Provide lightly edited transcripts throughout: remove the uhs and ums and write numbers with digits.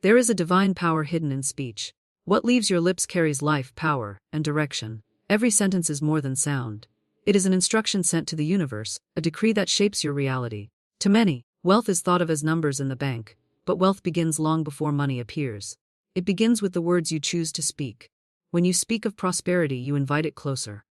There is a divine power hidden in speech. What leaves your lips carries life, power, and direction. Every sentence is more than sound. It is an instruction sent to the universe, a decree that shapes your reality. To many, wealth is thought of as numbers in the bank, but wealth begins long before money appears. It begins with the words you choose to speak. When you speak of prosperity, you invite it closer.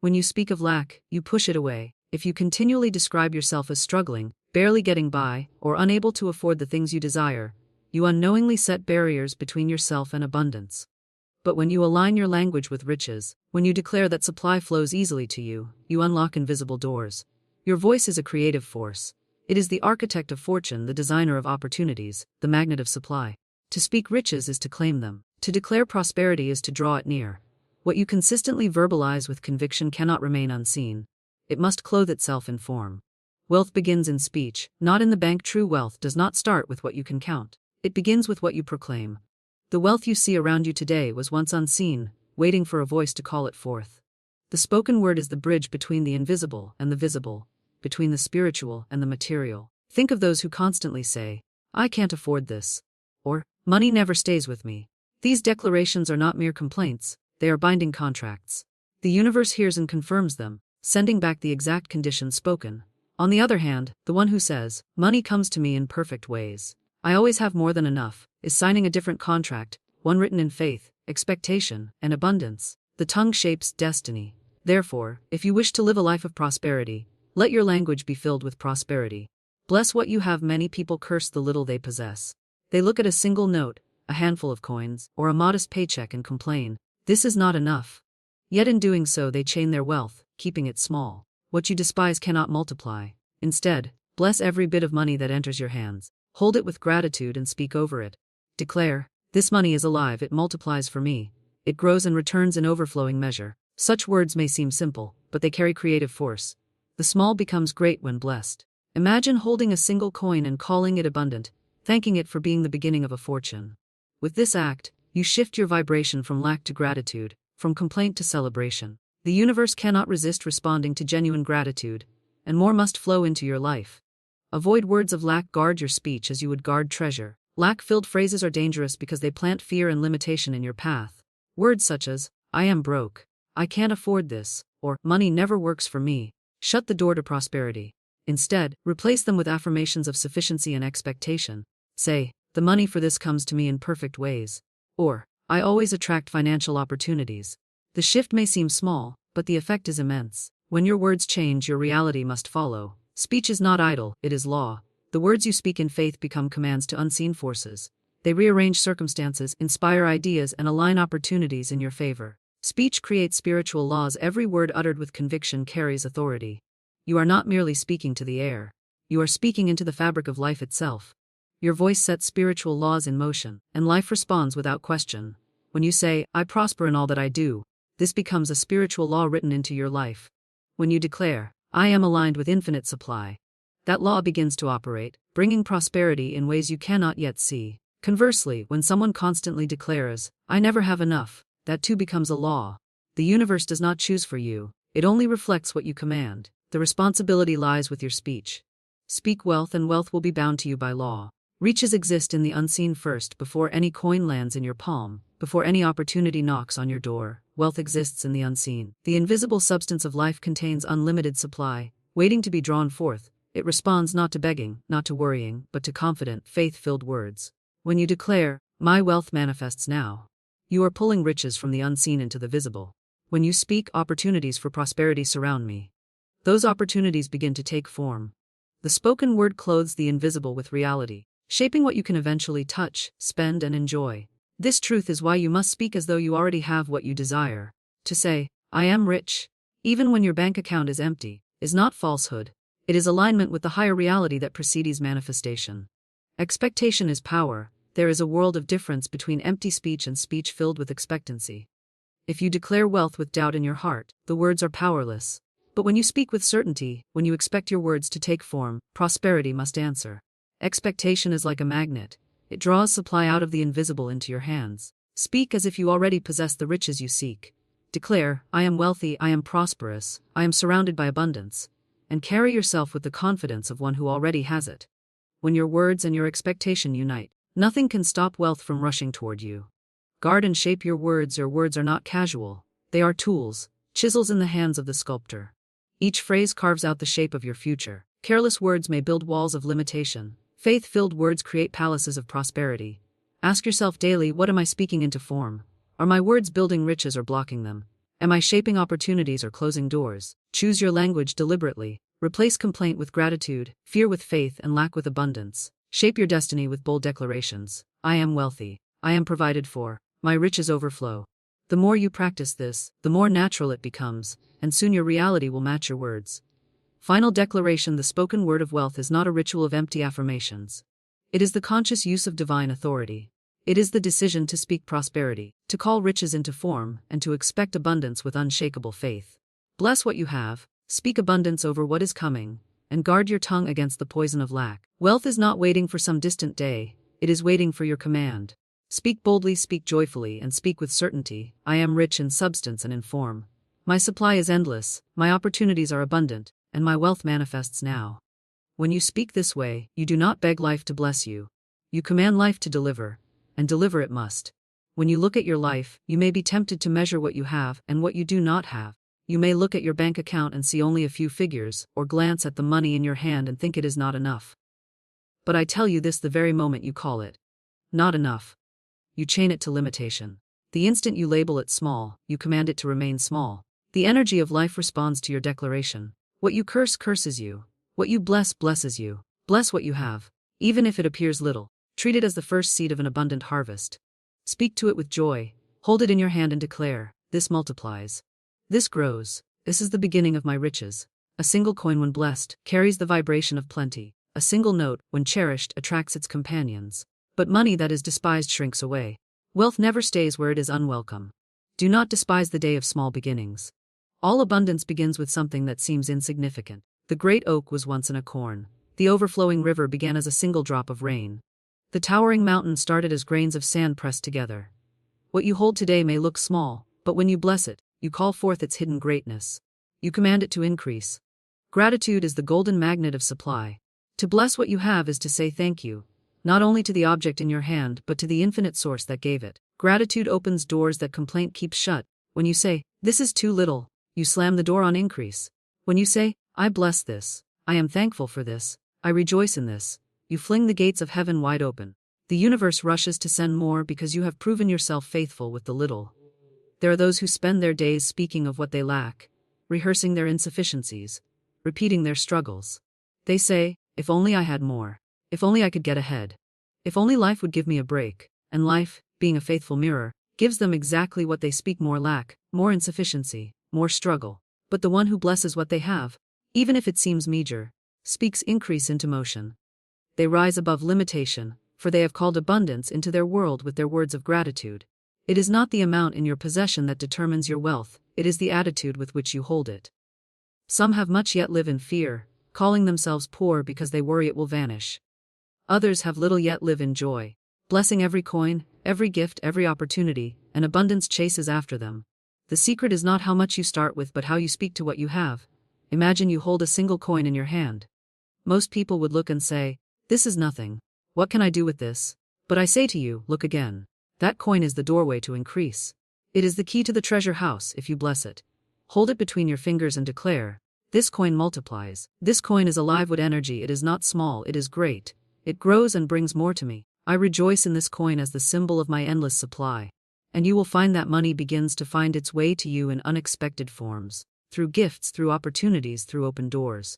When you speak of lack, you push it away. If you continually describe yourself as struggling, barely getting by, or unable to afford the things you desire, you unknowingly set barriers between yourself and abundance. But when you align your language with riches, when you declare that supply flows easily to you, you unlock invisible doors. Your voice is a creative force. It is the architect of fortune, the designer of opportunities, the magnet of supply. To speak riches is to claim them. To declare prosperity is to draw it near. What you consistently verbalize with conviction cannot remain unseen. It must clothe itself in form. Wealth begins in speech, not in the bank. True wealth does not start with what you can count. It begins with what you proclaim. The wealth you see around you today was once unseen, waiting for a voice to call it forth. The spoken word is the bridge between the invisible and the visible, between the spiritual and the material. Think of those who constantly say, "I can't afford this," or "Money never stays with me." These declarations are not mere complaints, they are binding contracts. The universe hears and confirms them, sending back the exact conditions spoken. On the other hand, the one who says, "Money comes to me in perfect ways, I always have more than enough," is signing a different contract, one written in faith, expectation, and abundance. The tongue shapes destiny. Therefore, if you wish to live a life of prosperity, let your language be filled with prosperity. Bless what you have. Many people curse the little they possess. They look at a single note, a handful of coins, or a modest paycheck and complain, "This is not enough." Yet in doing so they chain their wealth, keeping it small. What you despise cannot multiply. Instead, bless every bit of money that enters your hands. Hold it with gratitude and speak over it. Declare, "This money is alive, it multiplies for me. It grows and returns in overflowing measure." Such words may seem simple, but they carry creative force. The small becomes great when blessed. Imagine holding a single coin and calling it abundant, thanking it for being the beginning of a fortune. With this act, you shift your vibration from lack to gratitude, from complaint to celebration. The universe cannot resist responding to genuine gratitude, and more must flow into your life. Avoid words of lack. Guard your speech as you would guard treasure. Lack-filled phrases are dangerous because they plant fear and limitation in your path. Words such as, "I am broke," "I can't afford this," or "money never works for me," shut the door to prosperity. Instead, replace them with affirmations of sufficiency and expectation. Say, "The money for this comes to me in perfect ways," or "I always attract financial opportunities." The shift may seem small, but the effect is immense. When your words change, your reality must follow. Speech is not idle, it is law. The words you speak in faith become commands to unseen forces. They rearrange circumstances, inspire ideas, and align opportunities in your favor. Speech creates spiritual laws. Every word uttered with conviction carries authority. You are not merely speaking to the air. You are speaking into the fabric of life itself. Your voice sets spiritual laws in motion, and life responds without question. When you say, "I prosper in all that I do," this becomes a spiritual law written into your life. When you declare, "I am aligned with infinite supply," that law begins to operate, bringing prosperity in ways you cannot yet see. Conversely, when someone constantly declares, "I never have enough," that too becomes a law. The universe does not choose for you, it only reflects what you command. The responsibility lies with your speech. Speak wealth and wealth will be bound to you by law. Riches exist in the unseen first. Before any coin lands in your palm, before any opportunity knocks on your door, wealth exists in the unseen. The invisible substance of life contains unlimited supply, waiting to be drawn forth. It responds not to begging, not to worrying, but to confident, faith-filled words. When you declare, "My wealth manifests now," you are pulling riches from the unseen into the visible. When you speak, "Opportunities for prosperity surround me," those opportunities begin to take form. The spoken word clothes the invisible with reality, shaping what you can eventually touch, spend, and enjoy. This truth is why you must speak as though you already have what you desire. To say, "I am rich," even when your bank account is empty, is not falsehood. It is alignment with the higher reality that precedes manifestation. Expectation is power. There is a world of difference between empty speech and speech filled with expectancy. If you declare wealth with doubt in your heart, the words are powerless. But when you speak with certainty, when you expect your words to take form, prosperity must answer. Expectation is like a magnet. It draws supply out of the invisible into your hands. Speak as if you already possess the riches you seek. Declare, "I am wealthy, I am prosperous, I am surrounded by abundance," and carry yourself with the confidence of one who already has it. When your words and your expectation unite, Nothing can stop wealth from rushing toward you. Guard and shape your words. Your words are not casual. They are tools, chisels in the hands of the sculptor. Each phrase carves out the shape of your future. Careless words may build walls of limitation. Faith-filled words create palaces of prosperity. Ask yourself daily, what am I speaking into form? Are my words building riches or blocking them? Am I shaping opportunities or closing doors? Choose your language deliberately. Replace complaint with gratitude, fear with faith, and lack with abundance. Shape your destiny with bold declarations. I am wealthy. I am provided for. My riches overflow. The more you practice this, the more natural it becomes, and soon your reality will match your words. Final declaration: the spoken word of wealth is not a ritual of empty affirmations. It is the conscious use of divine authority. It is the decision to speak prosperity, to call riches into form, and to expect abundance with unshakable faith. Bless what you have, speak abundance over what is coming, and guard your tongue against the poison of lack. Wealth is not waiting for some distant day, it is waiting for your command. Speak boldly, speak joyfully, and speak with certainty. I am rich in substance and in form. My supply is endless, my opportunities are abundant, and my wealth manifests now. When you speak this way, you do not beg life to bless you. You command life to deliver, and deliver it must. When you look at your life, you may be tempted to measure what you have and what you do not have. You may look at your bank account and see only a few figures, or glance at the money in your hand and think it is not enough. But I tell you this: the very moment you call it not enough, you chain it to limitation. The instant you label it small, you command it to remain small. The energy of life responds to your declaration. What you curse curses you. What you bless blesses you. Bless what you have, even if it appears little. Treat it as the first seed of an abundant harvest. Speak to it with joy. Hold it in your hand and declare, this multiplies. This grows. This is the beginning of my riches. A single coin, when blessed, carries the vibration of plenty. A single note, when cherished, attracts its companions. But money that is despised shrinks away. Wealth never stays where it is unwelcome. Do not despise the day of small beginnings. All abundance begins with something that seems insignificant. The great oak was once an acorn. The overflowing river began as a single drop of rain. The towering mountain started as grains of sand pressed together. What you hold today may look small, but when you bless it, you call forth its hidden greatness. You command it to increase. Gratitude is the golden magnet of supply. To bless what you have is to say thank you, not only to the object in your hand but to the infinite source that gave it. Gratitude opens doors that complaint keeps shut. When you say, this is too little, you slam the door on increase. When you say, I bless this, I am thankful for this, I rejoice in this, you fling the gates of heaven wide open. The universe rushes to send more because you have proven yourself faithful with the little. There are those who spend their days speaking of what they lack, rehearsing their insufficiencies, repeating their struggles. They say, if only I had more. If only I could get ahead. If only life would give me a break. And life, being a faithful mirror, gives them exactly what they speak: more lack, more insufficiency, more struggle. But the one who blesses what they have, even if it seems meager, speaks increase into motion. They rise above limitation, for they have called abundance into their world with their words of gratitude. It is not the amount in your possession that determines your wealth, it is the attitude with which you hold it. Some have much yet live in fear, calling themselves poor because they worry it will vanish. Others have little yet live in joy, blessing every coin, every gift, every opportunity, and abundance chases after them. The secret is not how much you start with but how you speak to what you have. Imagine you hold a single coin in your hand. Most people would look and say, this is nothing. What can I do with this? But I say to you, look again. That coin is the doorway to increase. It is the key to the treasure house if you bless it. Hold it between your fingers and declare, this coin multiplies. This coin is alive with energy. It is not small, it is great. It grows and brings more to me. I rejoice in this coin as the symbol of my endless supply. And you will find that money begins to find its way to you in unexpected forms, through gifts, through opportunities, through open doors.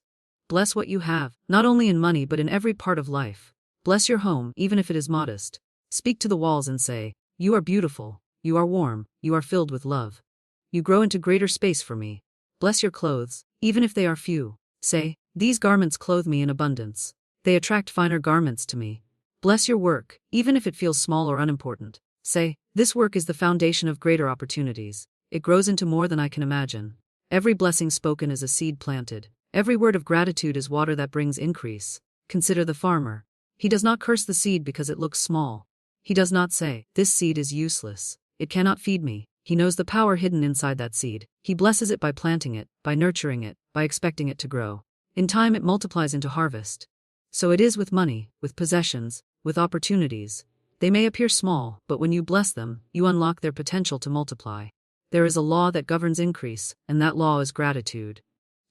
Bless what you have, not only in money but in every part of life. Bless your home, even if it is modest. Speak to the walls and say, you are beautiful, you are warm, you are filled with love. You grow into greater space for me. Bless your clothes, even if they are few. Say, these garments clothe me in abundance. They attract finer garments to me. Bless your work, even if it feels small or unimportant. Say, this work is the foundation of greater opportunities. It grows into more than I can imagine. Every blessing spoken is a seed planted. Every word of gratitude is water that brings increase. Consider the farmer. He does not curse the seed because it looks small. He does not say, this seed is useless. It cannot feed me. He knows the power hidden inside that seed. He blesses it by planting it, by nurturing it, by expecting it to grow. In time it multiplies into harvest. So it is with money, with possessions, with opportunities. They may appear small, but when you bless them, you unlock their potential to multiply. There is a law that governs increase, and that law is gratitude.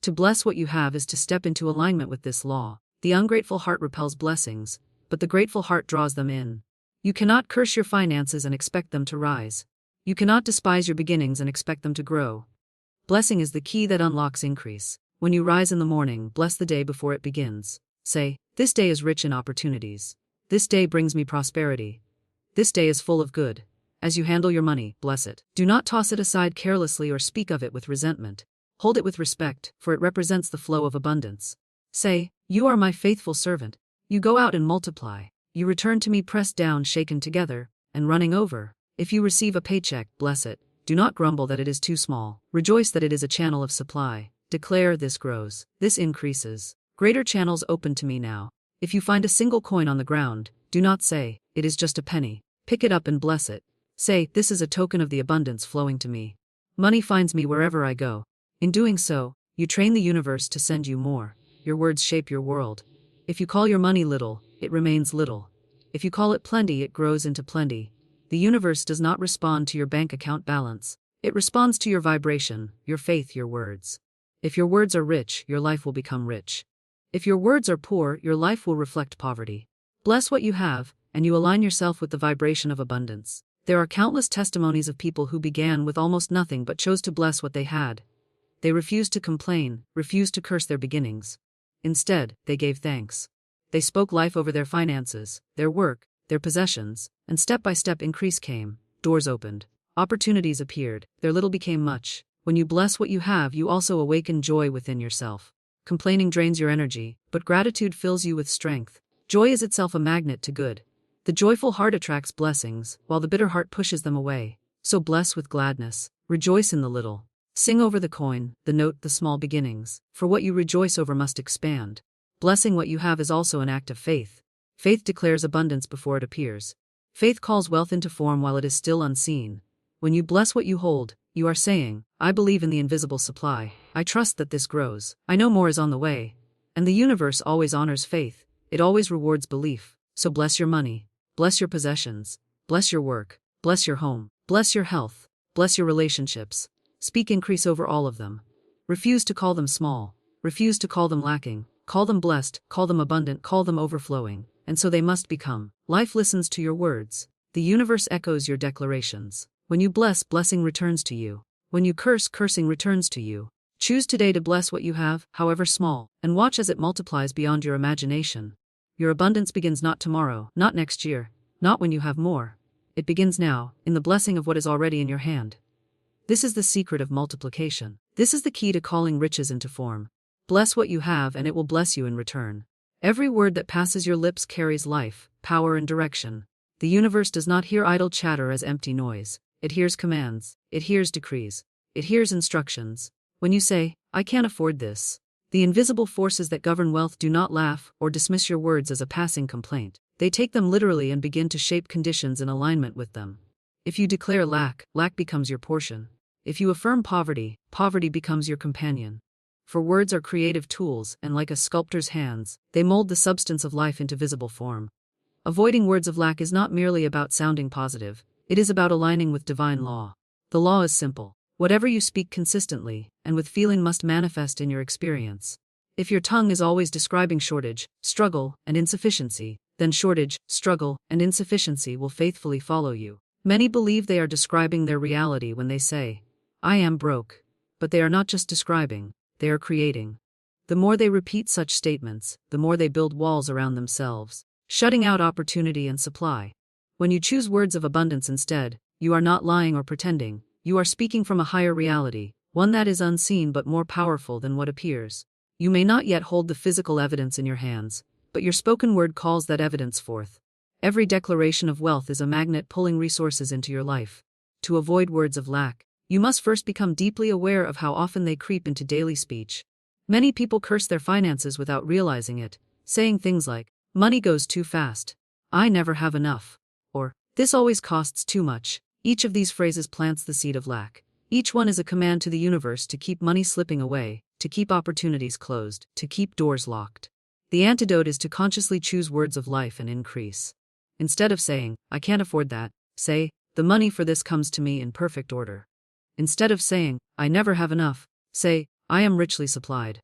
To bless what you have is to step into alignment with this law. The ungrateful heart repels blessings, but the grateful heart draws them in. You cannot curse your finances and expect them to rise. You cannot despise your beginnings and expect them to grow. Blessing is the key that unlocks increase. When you rise in the morning, bless the day before it begins. Say, "This day is rich in opportunities. This day brings me prosperity. This day is full of good." As you handle your money, bless it. Do not toss it aside carelessly or speak of it with resentment. Hold it with respect, for it represents the flow of abundance. Say, "You are my faithful servant. You go out and multiply. You return to me pressed down, shaken together, and running over." If you receive a paycheck, bless it. Do not grumble that it is too small. Rejoice that it is a channel of supply. Declare, "This grows. This increases. Greater channels open to me now." If you find a single coin on the ground, do not say, "It is just a penny." Pick it up and bless it. Say, "This is a token of the abundance flowing to me. Money finds me wherever I go." In doing so, you train the universe to send you more. Your words shape your world. If you call your money little, it remains little. If you call it plenty, it grows into plenty. The universe does not respond to your bank account balance. It responds to your vibration, your faith, your words. If your words are rich, your life will become rich. If your words are poor, your life will reflect poverty. Bless what you have, and you align yourself with the vibration of abundance. There are countless testimonies of people who began with almost nothing but chose to bless what they had. They refused to complain, refused to curse their beginnings. Instead, they gave thanks. They spoke life over their finances, their work, their possessions, and step by step increase came. Doors opened. Opportunities appeared. Their little became much. When you bless what you have, you also awaken joy within yourself. Complaining drains your energy, but gratitude fills you with strength. Joy is itself a magnet to good. The joyful heart attracts blessings, while the bitter heart pushes them away. So bless with gladness. Rejoice in the little. Sing over the coin, the note, the small beginnings. For what you rejoice over must expand. Blessing what you have is also an act of faith. Faith declares abundance before it appears. Faith calls wealth into form while it is still unseen. When you bless what you hold, you are saying, "I believe in the invisible supply. I trust that this grows. I know more is on the way." And the universe always honors faith. It always rewards belief. So bless your money. Bless your possessions. Bless your work. Bless your home. Bless your health. Bless your relationships. Speak increase over all of them. Refuse to call them small. Refuse to call them lacking. Call them blessed. Call them abundant. Call them overflowing. And so they must become. Life listens to your words. The universe echoes your declarations. When you bless, blessing returns to you. When you curse, cursing returns to you. Choose today to bless what you have, however small, and watch as it multiplies beyond your imagination. Your abundance begins not tomorrow, not next year, not when you have more. It begins now, in the blessing of what is already in your hand. This is the secret of multiplication. This is the key to calling riches into form. Bless what you have and it will bless you in return. Every word that passes your lips carries life, power, and direction. The universe does not hear idle chatter as empty noise. It hears commands. It hears decrees. It hears instructions. When you say, "I can't afford this," the invisible forces that govern wealth do not laugh or dismiss your words as a passing complaint. They take them literally and begin to shape conditions in alignment with them. If you declare lack, lack becomes your portion. If you affirm poverty, poverty becomes your companion. For words are creative tools, and like a sculptor's hands, they mold the substance of life into visible form. Avoiding words of lack is not merely about sounding positive, it is about aligning with divine law. The law is simple. Whatever you speak consistently, and with feeling must manifest in your experience. If your tongue is always describing shortage, struggle, and insufficiency, then shortage, struggle, and insufficiency will faithfully follow you. Many believe they are describing their reality when they say, "I am broke." But they are not just describing, they are creating. The more they repeat such statements, the more they build walls around themselves, shutting out opportunity and supply. When you choose words of abundance instead, you are not lying or pretending, you are speaking from a higher reality, one that is unseen but more powerful than what appears. You may not yet hold the physical evidence in your hands, but your spoken word calls that evidence forth. Every declaration of wealth is a magnet pulling resources into your life. To avoid words of lack, you must first become deeply aware of how often they creep into daily speech. Many people curse their finances without realizing it, saying things like, "Money goes too fast," "I never have enough," or "This always costs too much." Each of these phrases plants the seed of lack. Each one is a command to the universe to keep money slipping away, to keep opportunities closed, to keep doors locked. The antidote is to consciously choose words of life and increase. Instead of saying, I can't afford that, say, the money for this comes to me in perfect order. Instead of saying, I never have enough, say, I am richly supplied.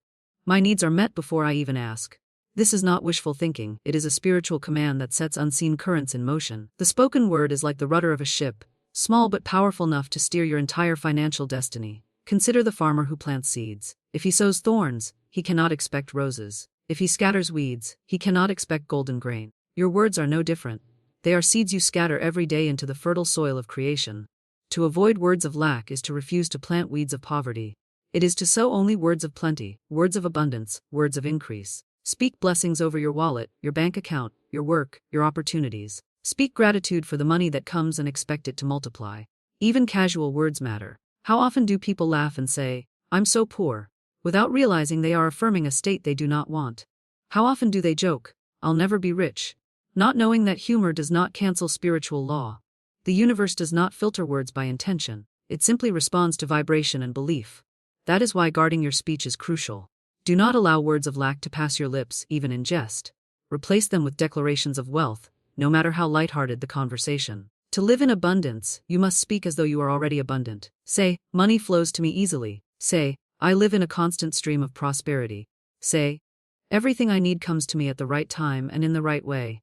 My needs are met before I even ask. This is not wishful thinking, it is a spiritual command that sets unseen currents in motion. The spoken word is like the rudder of a ship, small but powerful enough to steer your entire financial destiny. Consider the farmer who plants seeds. If he sows thorns, he cannot expect roses. If he scatters weeds, he cannot expect golden grain. Your words are no different. They are seeds you scatter every day into the fertile soil of creation. To avoid words of lack is to refuse to plant weeds of poverty. It is to sow only words of plenty, words of abundance, words of increase. Speak blessings over your wallet, your bank account, your work, your opportunities. Speak gratitude for the money that comes and expect it to multiply. Even casual words matter. How often do people laugh and say, I'm so poor, without realizing they are affirming a state they do not want? How often do they joke, I'll never be rich, not knowing that humor does not cancel spiritual law? The universe does not filter words by intention, it simply responds to vibration and belief. That is why guarding your speech is crucial. Do not allow words of lack to pass your lips, even in jest. Replace them with declarations of wealth, no matter how lighthearted the conversation. To live in abundance, you must speak as though you are already abundant. Say, money flows to me easily. Say, I live in a constant stream of prosperity. Say, everything I need comes to me at the right time and in the right way.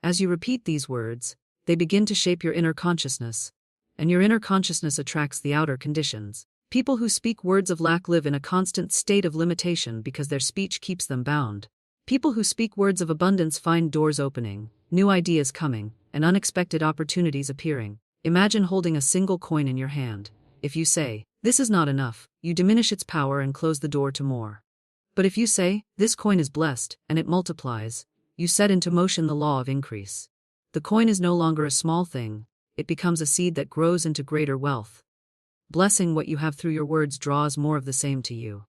As you repeat these words, they begin to shape your inner consciousness, and your inner consciousness attracts the outer conditions. People who speak words of lack live in a constant state of limitation because their speech keeps them bound. People who speak words of abundance find doors opening, new ideas coming, and unexpected opportunities appearing. Imagine holding a single coin in your hand. If you say, this is not enough, you diminish its power and close the door to more. But if you say, this coin is blessed, and it multiplies, you set into motion the law of increase. The coin is no longer a small thing, it becomes a seed that grows into greater wealth. Blessing what you have through your words draws more of the same to you.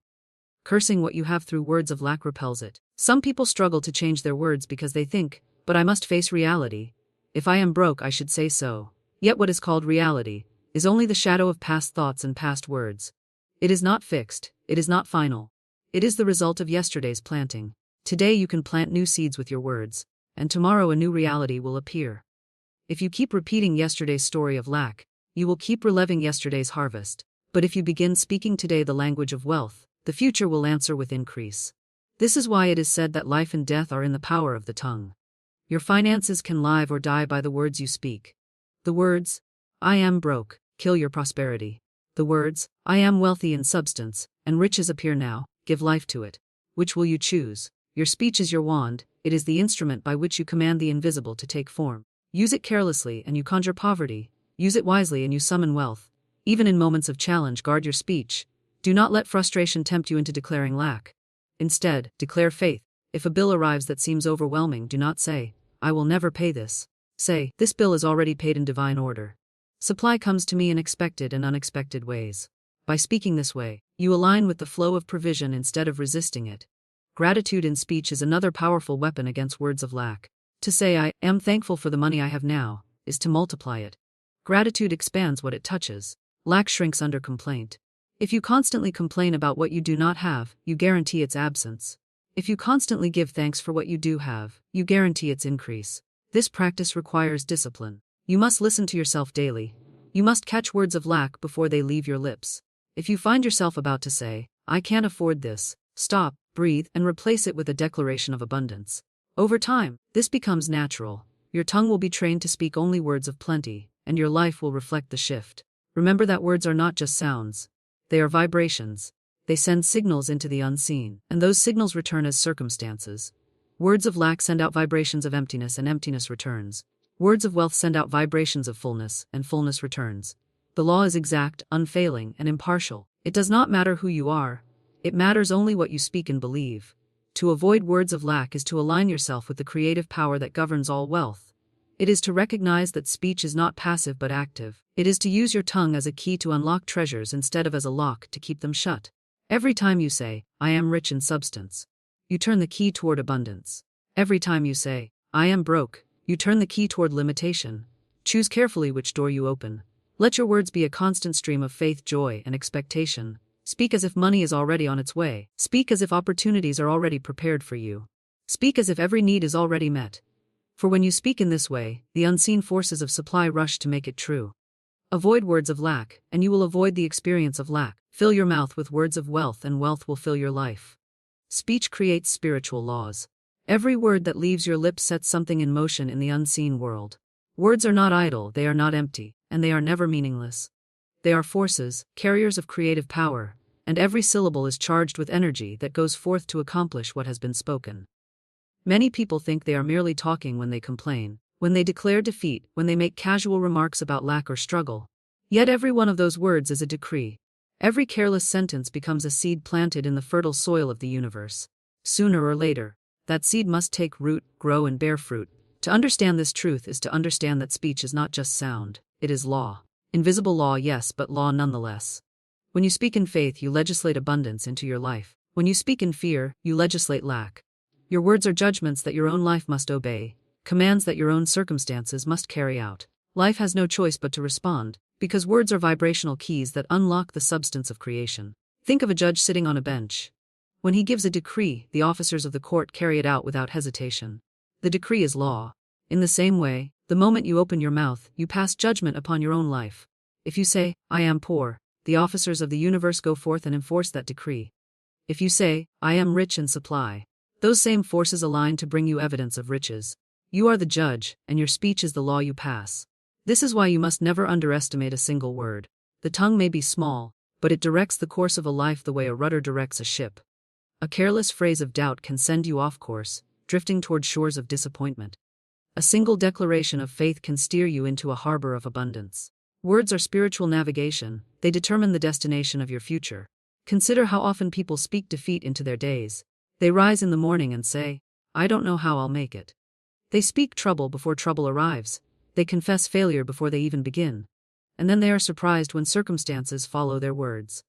Cursing what you have through words of lack repels it. Some people struggle to change their words because they think, but I must face reality. If I am broke, I should say so. Yet what is called reality is only the shadow of past thoughts and past words. It is not fixed, it is not final. It is the result of yesterday's planting. Today you can plant new seeds with your words, and tomorrow a new reality will appear. If you keep repeating yesterday's story of lack, you will keep reliving yesterday's harvest. But if you begin speaking today the language of wealth, the future will answer with increase. This is why it is said that life and death are in the power of the tongue. Your finances can live or die by the words you speak. The words, I am broke, kill your prosperity. The words, I am wealthy in substance, and riches appear now, give life to it. Which will you choose? Your speech is your wand, it is the instrument by which you command the invisible to take form. Use it carelessly and you conjure poverty. Use it wisely and you summon wealth. Even in moments of challenge, guard your speech. Do not let frustration tempt you into declaring lack. Instead, declare faith. If a bill arrives that seems overwhelming, do not say, I will never pay this. Say, this bill is already paid in divine order. Supply comes to me in expected and unexpected ways. By speaking this way, you align with the flow of provision instead of resisting it. Gratitude in speech is another powerful weapon against words of lack. To say, I am thankful for the money I have now, is to multiply it. Gratitude expands what it touches. Lack shrinks under complaint. If you constantly complain about what you do not have, you guarantee its absence. If you constantly give thanks for what you do have, you guarantee its increase. This practice requires discipline. You must listen to yourself daily. You must catch words of lack before they leave your lips. If you find yourself about to say, I can't afford this, stop, breathe, and replace it with a declaration of abundance. Over time, this becomes natural. Your tongue will be trained to speak only words of plenty, and your life will reflect the shift. Remember that words are not just sounds. They are vibrations. They send signals into the unseen, and those signals return as circumstances. Words of lack send out vibrations of emptiness, and emptiness returns. Words of wealth send out vibrations of fullness, and fullness returns. The law is exact, unfailing, and impartial. It does not matter who you are. It matters only what you speak and believe. To avoid words of lack is to align yourself with the creative power that governs all wealth. It is to recognize that speech is not passive but active. It is to use your tongue as a key to unlock treasures instead of as a lock to keep them shut. Every time you say, I am rich in substance, you turn the key toward abundance. Every time you say, I am broke, you turn the key toward limitation. Choose carefully which door you open. Let your words be a constant stream of faith, joy, and expectation. Speak as if money is already on its way. Speak as if opportunities are already prepared for you. Speak as if every need is already met. For when you speak in this way, the unseen forces of supply rush to make it true. Avoid words of lack, and you will avoid the experience of lack. Fill your mouth with words of wealth, and wealth will fill your life. Speech creates spiritual laws. Every word that leaves your lips sets something in motion in the unseen world. Words are not idle, they are not empty, and they are never meaningless. They are forces, carriers of creative power, and every syllable is charged with energy that goes forth to accomplish what has been spoken. Many people think they are merely talking when they complain, when they declare defeat, when they make casual remarks about lack or struggle. Yet every one of those words is a decree. Every careless sentence becomes a seed planted in the fertile soil of the universe. Sooner or later, that seed must take root, grow, and bear fruit. To understand this truth is to understand that speech is not just sound, it is law. Invisible law, yes, but law nonetheless. When you speak in faith, you legislate abundance into your life. When you speak in fear, you legislate lack. Your words are judgments that your own life must obey, commands that your own circumstances must carry out. Life has no choice but to respond, because words are vibrational keys that unlock the substance of creation. Think of a judge sitting on a bench. When he gives a decree, the officers of the court carry it out without hesitation. The decree is law. In the same way, the moment you open your mouth, you pass judgment upon your own life. If you say, "I am poor," the officers of the universe go forth and enforce that decree. If you say, "I am rich and supply," those same forces align to bring you evidence of riches. You are the judge, and your speech is the law you pass. This is why you must never underestimate a single word. The tongue may be small, but it directs the course of a life the way a rudder directs a ship. A careless phrase of doubt can send you off course, drifting toward shores of disappointment. A single declaration of faith can steer you into a harbor of abundance. Words are spiritual navigation, they determine the destination of your future. Consider how often people speak defeat into their days. They rise in the morning and say, "I don't know how I'll make it." They speak trouble before trouble arrives. They confess failure before they even begin. And then they are surprised when circumstances follow their words.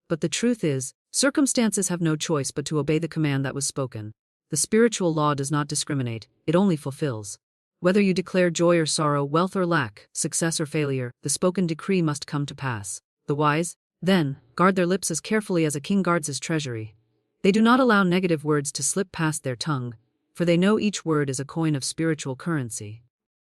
But the truth is, circumstances have no choice but to obey the command that was spoken. The spiritual law does not discriminate, it only fulfills. Whether you declare joy or sorrow, wealth or lack, success or failure, the spoken decree must come to pass. The wise, then, guard their lips as carefully as a king guards his treasury. They do not allow negative words to slip past their tongue, for they know each word is a coin of spiritual currency.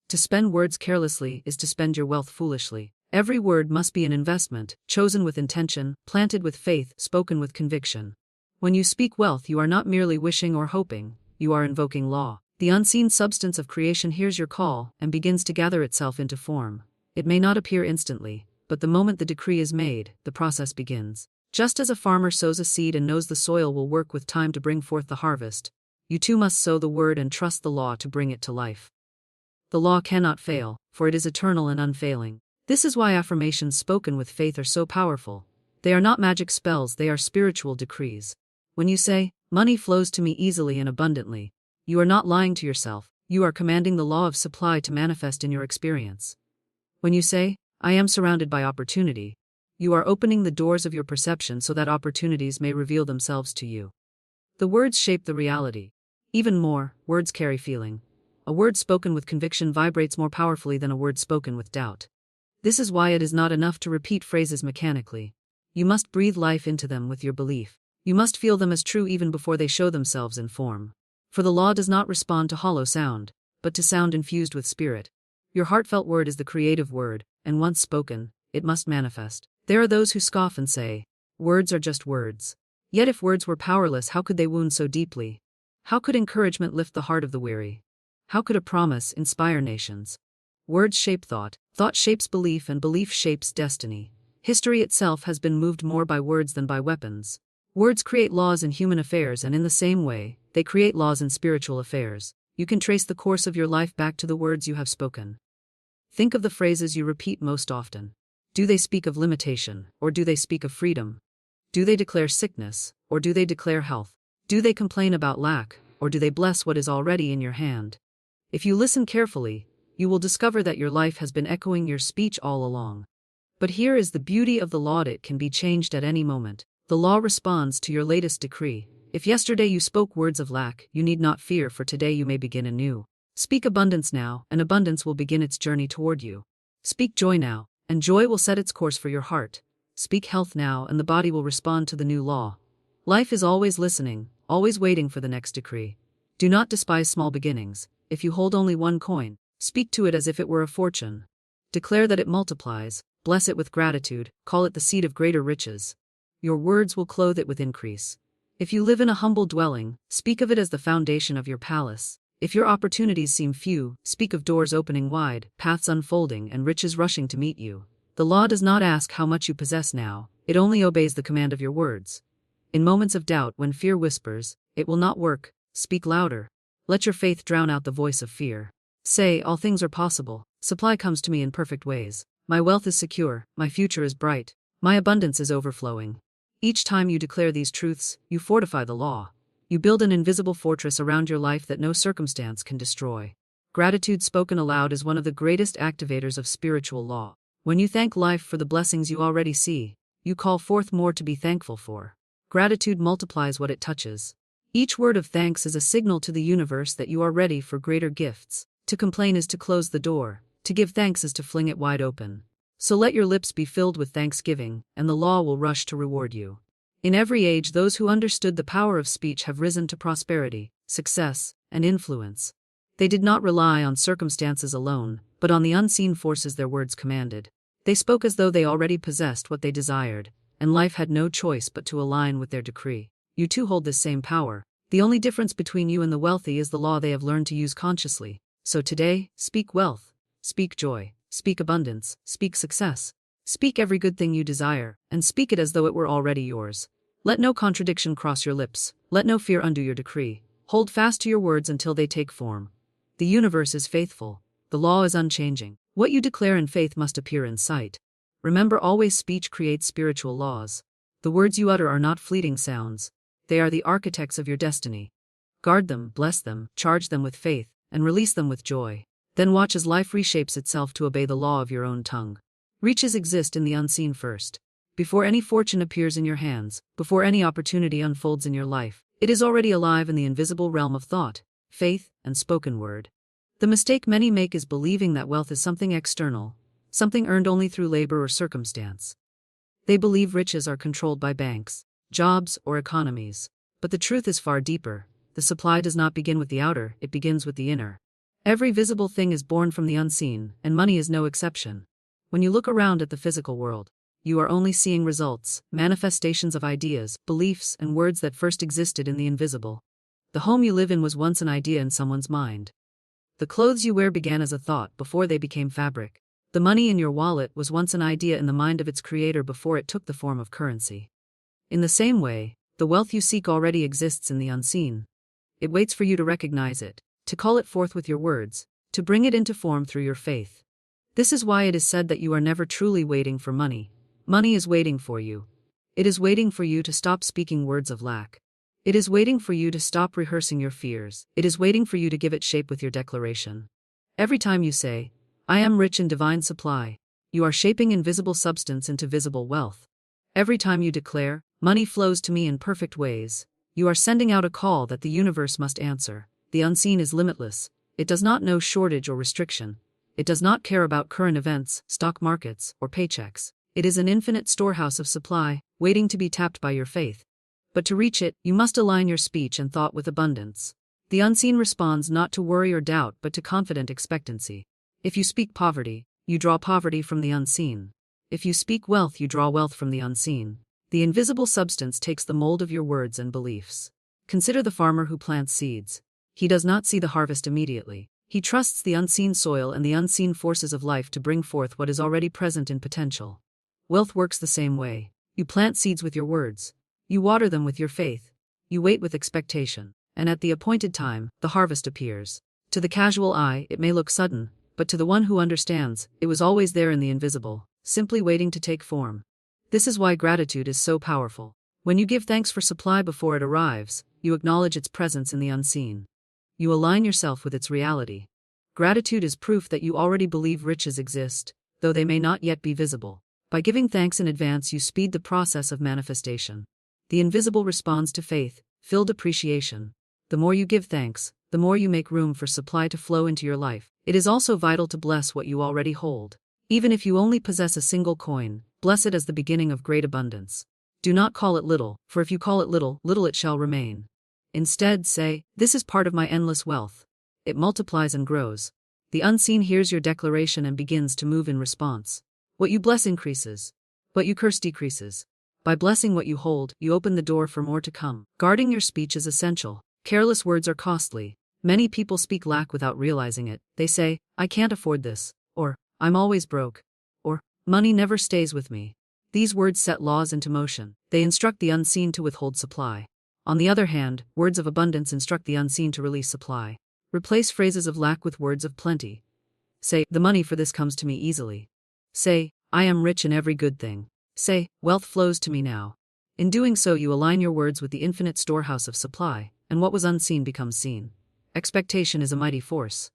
To spend words carelessly is to spend your wealth foolishly. Every word must be an investment, chosen with intention, planted with faith, spoken with conviction. When you speak wealth, you are not merely wishing or hoping, you are invoking law. The unseen substance of creation hears your call and begins to gather itself into form. It may not appear instantly, but the moment the decree is made, the process begins. Just as a farmer sows a seed and knows the soil will work with time to bring forth the harvest, you too must sow the word and trust the law to bring it to life. The law cannot fail, for it is eternal and unfailing. This is why affirmations spoken with faith are so powerful. They are not magic spells, they are spiritual decrees. When you say, "Money flows to me easily and abundantly," you are not lying to yourself, you are commanding the law of supply to manifest in your experience. When you say, "I am surrounded by opportunity," you are opening the doors of your perception so that opportunities may reveal themselves to you. The words shape the reality. Even more, words carry feeling. A word spoken with conviction vibrates more powerfully than a word spoken with doubt. This is why it is not enough to repeat phrases mechanically. You must breathe life into them with your belief. You must feel them as true even before they show themselves in form. For the law does not respond to hollow sound, but to sound infused with spirit. Your heartfelt word is the creative word, and once spoken, it must manifest. There are those who scoff and say, "Words are just words." Yet if words were powerless, how could they wound so deeply? How could encouragement lift the heart of the weary? How could a promise inspire nations? Words shape thought, thought shapes belief, and belief shapes destiny. History itself has been moved more by words than by weapons. Words create laws in human affairs, and in the same way, they create laws in spiritual affairs. You can trace the course of your life back to the words you have spoken. Think of the phrases you repeat most often. Do they speak of limitation, or do they speak of freedom? Do they declare sickness, or do they declare health? Do they complain about lack, or do they bless what is already in your hand? If you listen carefully, you will discover that your life has been echoing your speech all along. But here is the beauty of the law: it can be changed at any moment. The law responds to your latest decree. If yesterday you spoke words of lack, you need not fear, for today you may begin anew. Speak abundance now, and abundance will begin its journey toward you. Speak joy now, and joy will set its course for your heart. Speak health now, and the body will respond to the new law. Life is always listening, always waiting for the next decree. Do not despise small beginnings. If you hold only one coin, speak to it as if it were a fortune. Declare that it multiplies, bless it with gratitude, call it the seed of greater riches. Your words will clothe it with increase. If you live in a humble dwelling, speak of it as the foundation of your palace. If your opportunities seem few, speak of doors opening wide, paths unfolding, and riches rushing to meet you. The law does not ask how much you possess now, it only obeys the command of your words. In moments of doubt, when fear whispers, "It will not work," speak louder. Let your faith drown out the voice of fear. Say, "All things are possible. Supply comes to me in perfect ways. My wealth is secure, my future is bright, my abundance is overflowing." Each time you declare these truths, you fortify the law. You build an invisible fortress around your life that no circumstance can destroy. Gratitude spoken aloud is one of the greatest activators of spiritual law. When you thank life for the blessings you already see, you call forth more to be thankful for. Gratitude multiplies what it touches. Each word of thanks is a signal to the universe that you are ready for greater gifts. To complain is to close the door. To give thanks is to fling it wide open. So let your lips be filled with thanksgiving, and the law will rush to reward you. In every age, those who understood the power of speech have risen to prosperity, success, and influence. They did not rely on circumstances alone, but on the unseen forces their words commanded. They spoke as though they already possessed what they desired, and life had no choice but to align with their decree. You too hold this same power. The only difference between you and the wealthy is the law they have learned to use consciously. So today, speak wealth, speak joy, speak abundance, speak success. Speak every good thing you desire, and speak it as though it were already yours. Let no contradiction cross your lips, let no fear undo your decree. Hold fast to your words until they take form. The universe is faithful, the law is unchanging. What you declare in faith must appear in sight. Remember, always speech creates spiritual laws. The words you utter are not fleeting sounds, they are the architects of your destiny. Guard them, bless them, charge them with faith, and release them with joy. Then watch as life reshapes itself to obey the law of your own tongue. Riches exist in the unseen first. Before any fortune appears in your hands, before any opportunity unfolds in your life, it is already alive in the invisible realm of thought, faith, and spoken word. The mistake many make is believing that wealth is something external, something earned only through labor or circumstance. They believe riches are controlled by banks, jobs, or economies. But the truth is far deeper. The supply does not begin with the outer, it begins with the inner. Every visible thing is born from the unseen, and money is no exception. When you look around at the physical world, you are only seeing results, manifestations of ideas, beliefs, and words that first existed in the invisible. The home you live in was once an idea in someone's mind. The clothes you wear began as a thought before they became fabric. The money in your wallet was once an idea in the mind of its creator before it took the form of currency. In the same way, the wealth you seek already exists in the unseen. It waits for you to recognize it, to call it forth with your words, to bring it into form through your faith. This is why it is said that you are never truly waiting for money. Money is waiting for you. It is waiting for you to stop speaking words of lack. It is waiting for you to stop rehearsing your fears. It is waiting for you to give it shape with your declaration. Every time you say, "I am rich in divine supply," you are shaping invisible substance into visible wealth. Every time you declare, "Money flows to me in perfect ways," you are sending out a call that the universe must answer. The unseen is limitless. It does not know shortage or restriction. It does not care about current events, stock markets, or paychecks. It is an infinite storehouse of supply, waiting to be tapped by your faith. But to reach it, you must align your speech and thought with abundance. The unseen responds not to worry or doubt but to confident expectancy. If you speak poverty, you draw poverty from the unseen. If you speak wealth, you draw wealth from the unseen. The invisible substance takes the mold of your words and beliefs. Consider the farmer who plants seeds. He does not see the harvest immediately. He trusts the unseen soil and the unseen forces of life to bring forth what is already present in potential. Wealth works the same way. You plant seeds with your words. You water them with your faith. You wait with expectation. And at the appointed time, the harvest appears. To the casual eye, it may look sudden, but to the one who understands, it was always there in the invisible, simply waiting to take form. This is why gratitude is so powerful. When you give thanks for supply before it arrives, you acknowledge its presence in the unseen. You align yourself with its reality. Gratitude is proof that you already believe riches exist, though they may not yet be visible. By giving thanks in advance, you speed the process of manifestation. The invisible responds to faith, filled appreciation. The more you give thanks, the more you make room for supply to flow into your life. It is also vital to bless what you already hold. Even if you only possess a single coin, bless it as the beginning of great abundance. Do not call it little, for if you call it little, little it shall remain. Instead, say, "This is part of my endless wealth." it multiplies and grows. The unseen hears your declaration and begins to move in response. What you bless increases. What you curse decreases. By blessing what you hold, you open the door for more to come. Guarding your speech is essential. Careless words are costly. Many people speak lack without realizing it. They say, I can't afford this, or I'm always broke, or money never stays with me. These words set laws into motion. They instruct the unseen to withhold supply. On the other hand, words of abundance instruct the unseen to release supply. Replace phrases of lack with words of plenty. Say, the money for this comes to me easily. Say, I am rich in every good thing. Say, wealth flows to me now. In doing so, you align your words with the infinite storehouse of supply, and what was unseen becomes seen. Expectation is a mighty force.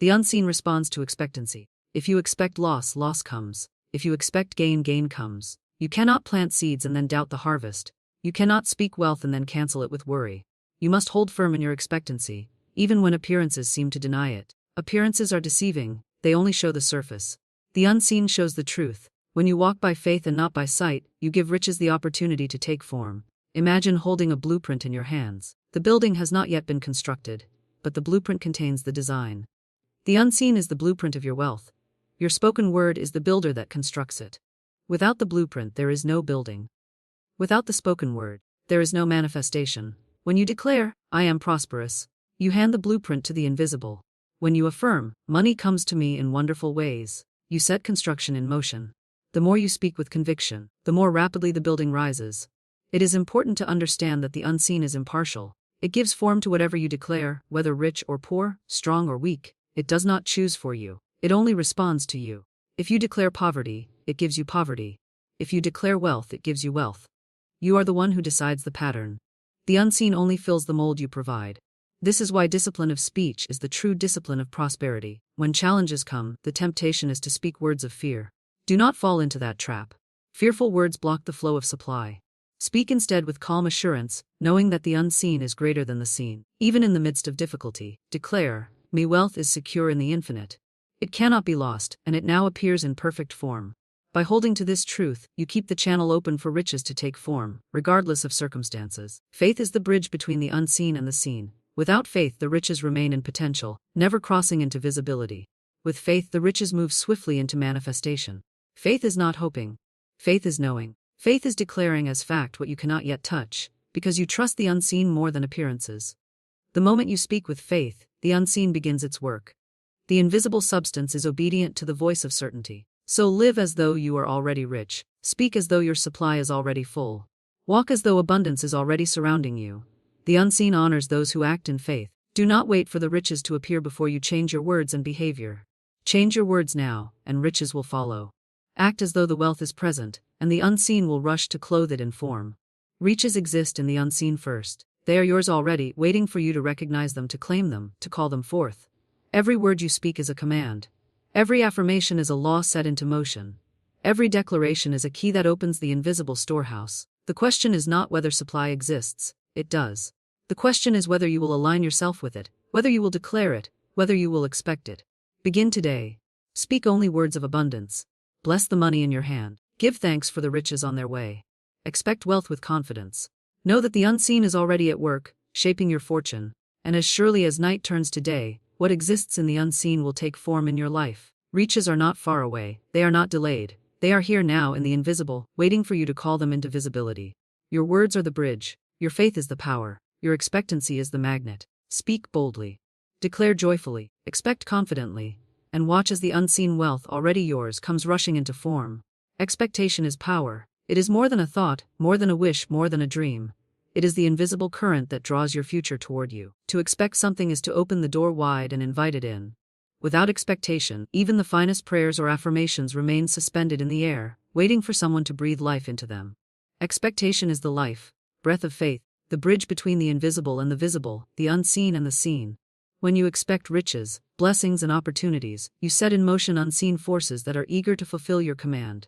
The unseen responds to expectancy. If you expect loss, loss comes. If you expect gain, gain comes. You cannot plant seeds and then doubt the harvest. You cannot speak wealth and then cancel it with worry. You must hold firm in your expectancy, even when appearances seem to deny it. Appearances are deceiving, they only show the surface. The unseen shows the truth. When you walk by faith and not by sight, you give riches the opportunity to take form. Imagine holding a blueprint in your hands. The building has not yet been constructed, but the blueprint contains the design. The unseen is the blueprint of your wealth. Your spoken word is the builder that constructs it. Without the blueprint, there is no building. Without the spoken word, there is no manifestation. When you declare, I am prosperous, you hand the blueprint to the invisible. When you affirm, money comes to me in wonderful ways, you set construction in motion. The more you speak with conviction, the more rapidly the building rises. It is important to understand that the unseen is impartial. It gives form to whatever you declare, whether rich or poor, strong or weak. It does not choose for you. It only responds to you. If you declare poverty, it gives you poverty. If you declare wealth, it gives you wealth. You are the one who decides the pattern. The unseen only fills the mold you provide. This is why discipline of speech is the true discipline of prosperity. When challenges come, the temptation is to speak words of fear. Do not fall into that trap. Fearful words block the flow of supply. Speak instead with calm assurance, knowing that the unseen is greater than the seen. Even in the midst of difficulty, declare, my wealth is secure in the infinite. It cannot be lost, and it now appears in perfect form. By holding to this truth, you keep the channel open for riches to take form, regardless of circumstances. Faith is the bridge between the unseen and the seen. Without faith, the riches remain in potential, never crossing into visibility. With faith, the riches move swiftly into manifestation. Faith is not hoping. Faith is knowing. Faith is declaring as fact what you cannot yet touch, because you trust the unseen more than appearances. The moment you speak with faith, the unseen begins its work. The invisible substance is obedient to the voice of certainty. So live as though you are already rich. Speak as though your supply is already full. Walk as though abundance is already surrounding you. The unseen honors those who act in faith. Do not wait for the riches to appear before you change your words and behavior. Change your words now, and riches will follow. Act as though the wealth is present, and the unseen will rush to clothe it in form. Riches exist in the unseen first. They are yours already, waiting for you to recognize them, to claim them, to call them forth. Every word you speak is a command. Every affirmation is a law set into motion. Every declaration is a key that opens the invisible storehouse. The question is not whether supply exists, it does. The question is whether you will align yourself with it, whether you will declare it, whether you will expect it. Begin today. Speak only words of abundance. Bless the money in your hand. Give thanks for the riches on their way. Expect wealth with confidence. Know that the unseen is already at work, shaping your fortune, and as surely as night turns to day, what exists in the unseen will take form in your life. Riches are not far away, they are not delayed. They are here now in the invisible, waiting for you to call them into visibility. Your words are the bridge. Your faith is the power. Your expectancy is the magnet. Speak boldly. Declare joyfully. Expect confidently. And watch as the unseen wealth already yours comes rushing into form. Expectation is power. It is more than a thought, more than a wish, more than a dream. It is the invisible current that draws your future toward you. To expect something is to open the door wide and invite it in. Without expectation, even the finest prayers or affirmations remain suspended in the air, waiting for someone to breathe life into them. Expectation is the life, breath of faith, the bridge between the invisible and the visible, the unseen and the seen. When you expect riches, blessings and opportunities, you set in motion unseen forces that are eager to fulfill your command.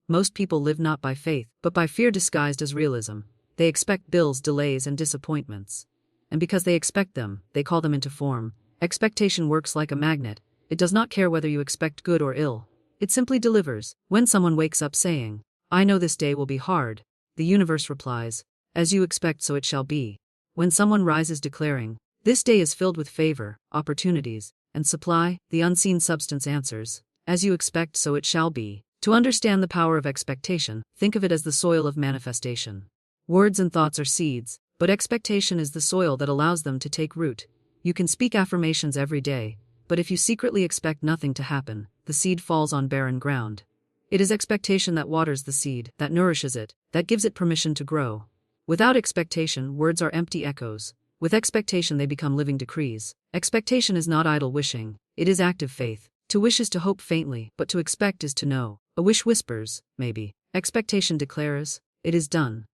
Most people live not by faith, but by fear disguised as realism. They expect bills, delays, and disappointments. And because they expect them, they call them into form. Expectation works like a magnet. It does not care whether you expect good or ill. It simply delivers. When someone wakes up saying, I know this day will be hard, the universe replies, as you expect so it shall be. When someone rises declaring, This day is filled with favor, opportunities, and supply, the unseen substance answers. As you expect, so it shall be. To understand the power of expectation, think of it as the soil of manifestation. Words and thoughts are seeds, but expectation is the soil that allows them to take root. You can speak affirmations every day, but if you secretly expect nothing to happen, the seed falls on barren ground. It is expectation that waters the seed, that nourishes it, that gives it permission to grow. Without expectation, words are empty echoes. With expectation, they become living decrees. Expectation is not idle wishing, it is active faith. To wish is to hope faintly, but to expect is to know. A wish whispers, maybe. Expectation declares, it is done.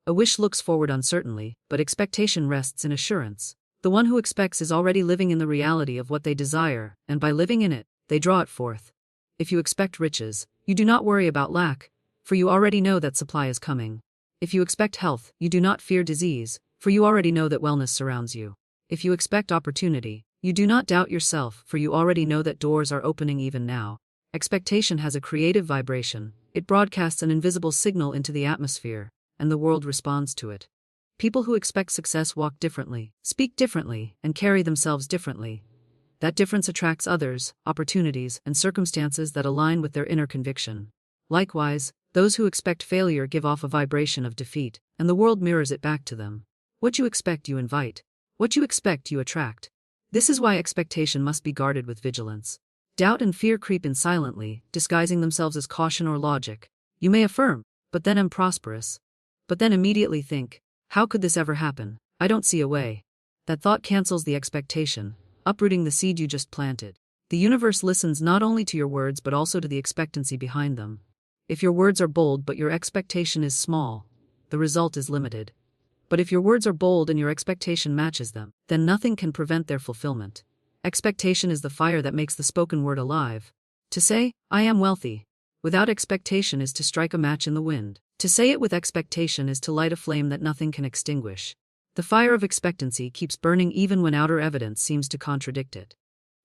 A wish looks forward uncertainly, but expectation rests in assurance. The one who expects is already living in the reality of what they desire, and by living in it, they draw it forth. If you expect riches, you do not worry about lack, for you already know that supply is coming. If you expect health, you do not fear disease, for you already know that wellness surrounds you. If you expect opportunity, you do not doubt yourself, for you already know that doors are opening even now. Expectation has a creative vibration. It broadcasts an invisible signal into the atmosphere, and the world responds to it. People who expect success walk differently, speak differently, and carry themselves differently. That difference attracts others, opportunities, and circumstances that align with their inner conviction. Likewise, those who expect failure give off a vibration of defeat, and the world mirrors it back to them. What you expect, you invite. What you expect, you attract. This is why expectation must be guarded with vigilance. Doubt and fear creep in silently, disguising themselves as caution or logic. You may affirm, but then am prosperous. But then immediately think, how could this ever happen? I don't see a way. That thought cancels the expectation, uprooting the seed you just planted. The universe listens not only to your words but also to the expectancy behind them. If your words are bold but your expectation is small, the result is limited. But if your words are bold and your expectation matches them, then nothing can prevent their fulfillment. Expectation is the fire that makes the spoken word alive. To say, I am wealthy, without expectation is to strike a match in the wind. To say it with expectation is to light a flame that nothing can extinguish. The fire of expectancy keeps burning even when outer evidence seems to contradict it.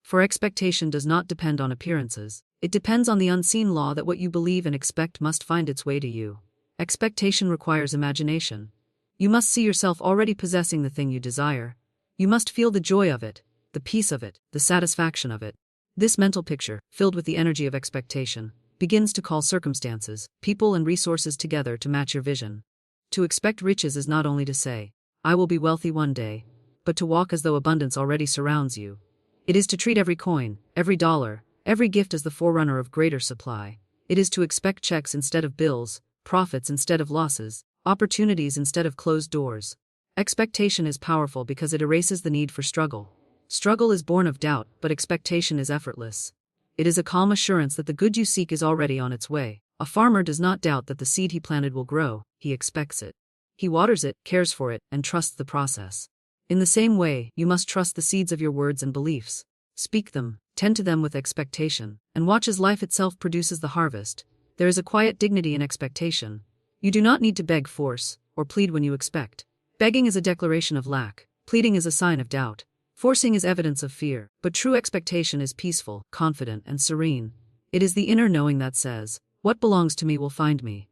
For expectation does not depend on appearances, it depends on the unseen law that what you believe and expect must find its way to you. Expectation requires imagination. You must see yourself already possessing the thing you desire. You must feel the joy of it, the peace of it, the satisfaction of it. This mental picture, filled with the energy of expectation, begins to call circumstances, people and resources together to match your vision. To expect riches is not only to say, I will be wealthy one day, but to walk as though abundance already surrounds you. It is to treat every coin, every dollar, every gift as the forerunner of greater supply. It is to expect checks instead of bills, profits instead of losses, opportunities instead of closed doors. Expectation is powerful because it erases the need for struggle. Struggle is born of doubt, but expectation is effortless. It is a calm assurance that the good you seek is already on its way. A farmer does not doubt that the seed he planted will grow, he expects it. He waters it, cares for it, and trusts the process. In the same way, you must trust the seeds of your words and beliefs. Speak them, tend to them with expectation, and watch as life itself produces the harvest. There is a quiet dignity in expectation. You do not need to beg force, or plead when you expect. Begging is a declaration of lack, pleading is a sign of doubt. Forcing is evidence of fear, but true expectation is peaceful, confident, and serene. It is the inner knowing that says, what belongs to me will find me.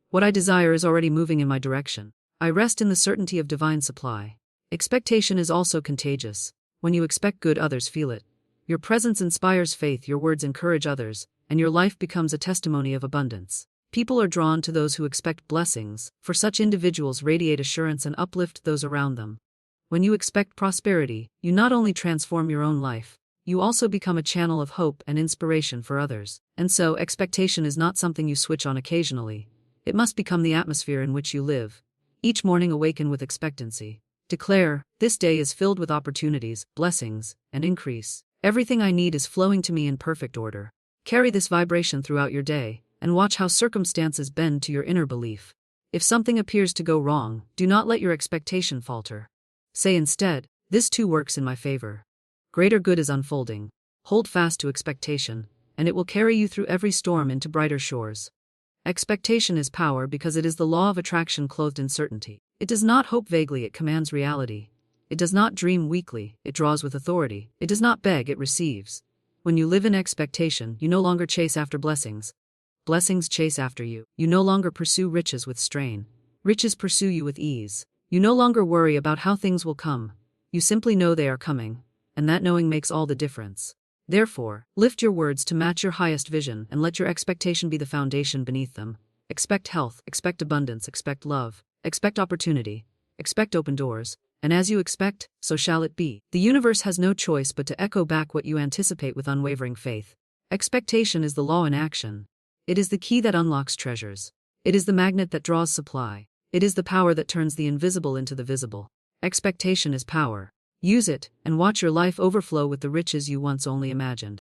What I desire is already moving in my direction. I rest in the certainty of divine supply. Expectation is also contagious. When you expect good, others feel it. Your presence inspires faith, your words encourage others, and your life becomes a testimony of abundance. People are drawn to those who expect blessings, for such individuals radiate assurance and uplift those around them. When you expect prosperity, you not only transform your own life, you also become a channel of hope and inspiration for others. And so, expectation is not something you switch on occasionally. It must become the atmosphere in which you live. Each morning awaken with expectancy. Declare, this day is filled with opportunities, blessings, and increase. Everything I need is flowing to me in perfect order. Carry this vibration throughout your day, and watch how circumstances bend to your inner belief. If something appears to go wrong, do not let your expectation falter. Say instead, this too works in my favor. Greater good is unfolding. Hold fast to expectation, and it will carry you through every storm into brighter shores. Expectation is power because it is the law of attraction clothed in certainty. It does not hope vaguely, it commands reality. It does not dream weakly, it draws with authority. It does not beg, it receives. When you live in expectation, you no longer chase after blessings. Blessings chase after you. You no longer pursue riches with strain. Riches pursue you with ease. You no longer worry about how things will come. You simply know they are coming, and that knowing makes all the difference. Therefore, lift your words to match your highest vision and let your expectation be the foundation beneath them. Expect health, expect abundance, expect love, expect opportunity, expect open doors, and as you expect, so shall it be. The universe has no choice but to echo back what you anticipate with unwavering faith. Expectation is the law in action. It is the key that unlocks treasures. It is the magnet that draws supply. It is the power that turns the invisible into the visible. Expectation is power. Use it, and watch your life overflow with the riches you once only imagined.